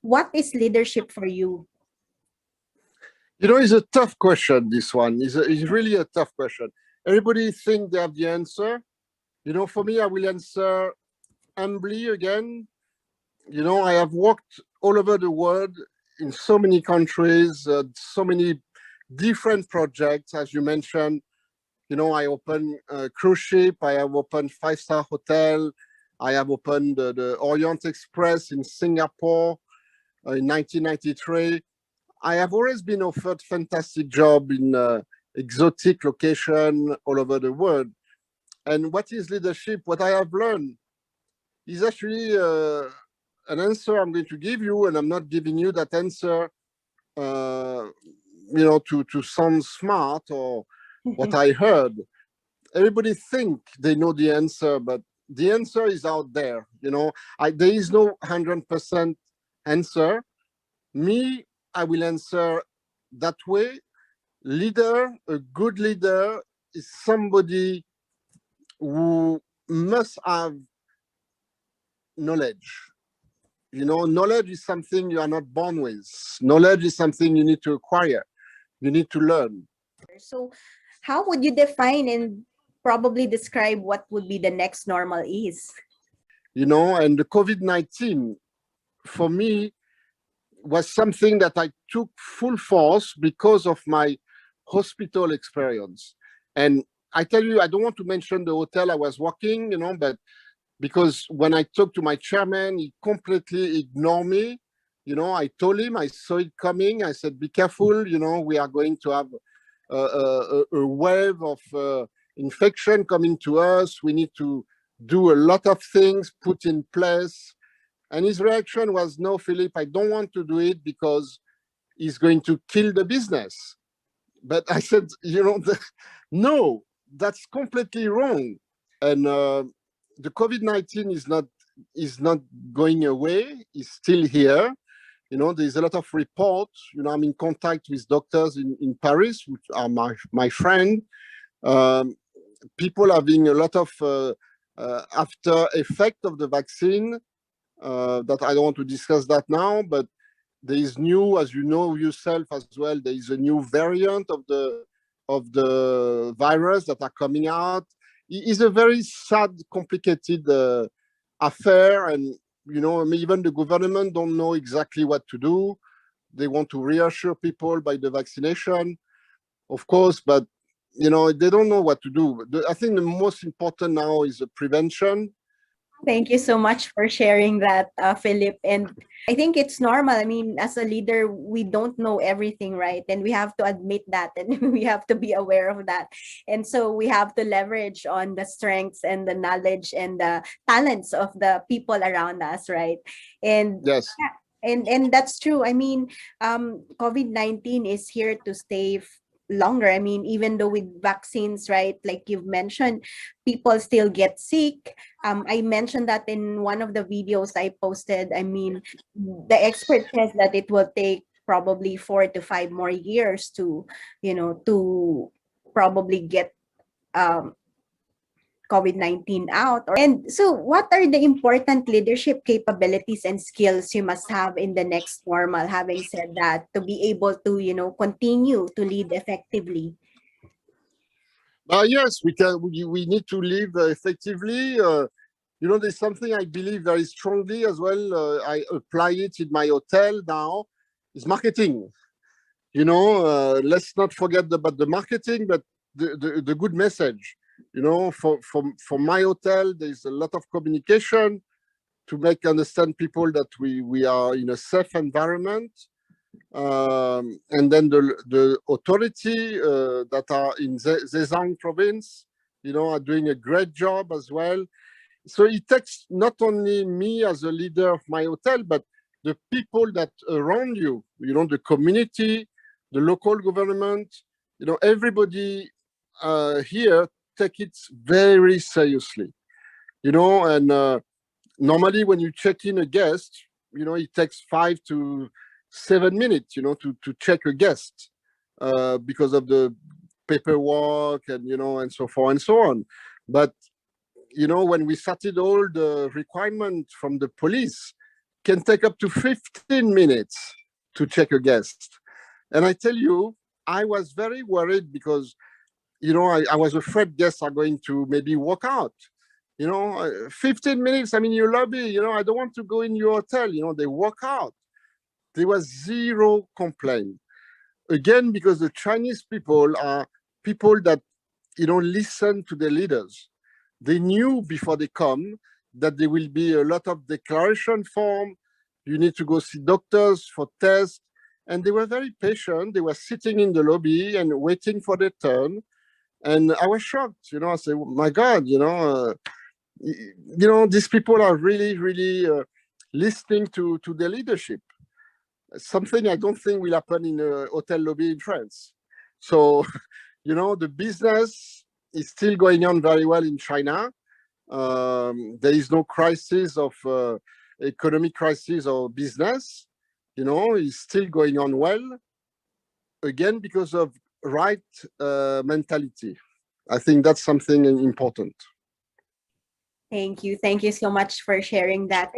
What is leadership for you? You know, it's a tough question, this one. It's really a tough question. Everybody think they have the answer. You know, for me, I will answer humbly again. You know, I have worked all over the world in so many countries, so many different projects, as you mentioned. You know, I opened a cruise ship, I have opened five-star hotel, I have opened the Orient Express in Singapore in 1993. I have always been offered fantastic job in exotic location all over the world. And what is leadership? What I have learned is actually an answer I'm going to give you, and I'm not giving you that answer, you know, to sound smart or what I heard. Everybody think they know the answer, but the answer is out there. You know, there is no 100% answer. Me, I will answer that way. Leader, a good leader is somebody who must have knowledge. You know, knowledge is something you are not born with. Knowledge is something you need to acquire. You need to learn. So how would you define and probably describe what would be the next normal is? You know, and the COVID-19, for me, was something that I took full force because of my hospital experience. And I tell you, I don't want to mention the hotel I was working, you know, but because when I talked to my chairman, he completely ignored me. You know, I told him, I saw it coming. I said, be careful, you know, we are going to have a wave of infection coming to us. We need to do a lot of things put in place. And his reaction was, no, Philippe, I don't want to do it because he's going to kill the business. But I said, you know, no, that's completely wrong. And the COVID-19 is not going away. It's still here. You know, there's a lot of reports. You know, I'm in contact with doctors in Paris, which are my friend. People having a lot of after effect of the vaccine that I don't want to discuss that now, but there is new, as you know yourself as well, there is a new variant of the virus that are coming out. It's a very sad, complicated affair, and you know, even the government don't know exactly what to do. They want to reassure people by the vaccination, of course, but you know, they don't know what to do. I think the most important now is the prevention. Thank you so much for sharing that, Philip. And I think it's normal. I mean, as a leader, we don't know everything, right? And we have to admit that, and we have to be aware of that. And so we have to leverage on the strengths and the knowledge and the talents of the people around us, right? And yes. And that's true. I mean, COVID-19 is here to stay longer. I mean, even though with vaccines, right, like you've mentioned, people still get sick. I mentioned that in one of the videos I posted. I mean, the expert says that it will take probably 4 to 5 more years to, you know, to probably get COVID-19 out. And so what are the important leadership capabilities and skills you must have in the next normal, having said that, to be able to, you know, continue to lead effectively? Yes, we can. We need to live effectively. You know, there's something I believe very strongly as well. I apply it in my hotel now. Is marketing. You know, let's not forget about the marketing, but the good message. You know, for my hotel, there's a lot of communication to make understand people that we are in a safe environment. And then the authority that are in Zhejiang province, you know, are doing a great job as well. So it takes not only me as a leader of my hotel, but the people that around you, you know, the community, the local government, you know, everybody here take it very seriously, you know, and normally when you check in a guest, you know, it takes 5 to 7 minutes, you know, to check a guest because of the paperwork and, you know, and so forth and so on. But, you know, when we started all the requirements from the police can take up to 15 minutes to check a guest. And I tell you, I was very worried because, I was afraid guests are going to maybe walk out. 15 minutes, I'm in your lobby, I don't want to go in your hotel, they walk out. There was zero complaint. Again, because the Chinese people are people that, listen to the leaders. They knew before they come that there will be a lot of declaration form. You need to go see doctors for tests. And they were very patient. They were sitting in the lobby and waiting for their turn. And I was shocked, I said, oh my God, these people are really, really listening to the leadership. Something I don't think will happen in a hotel lobby in France. So, the business is still going on very well in China. There is no crisis of economic crisis or business. It's still going on well. Again, because of right mentality. I think that's something important. Thank you. Thank you so much for sharing that.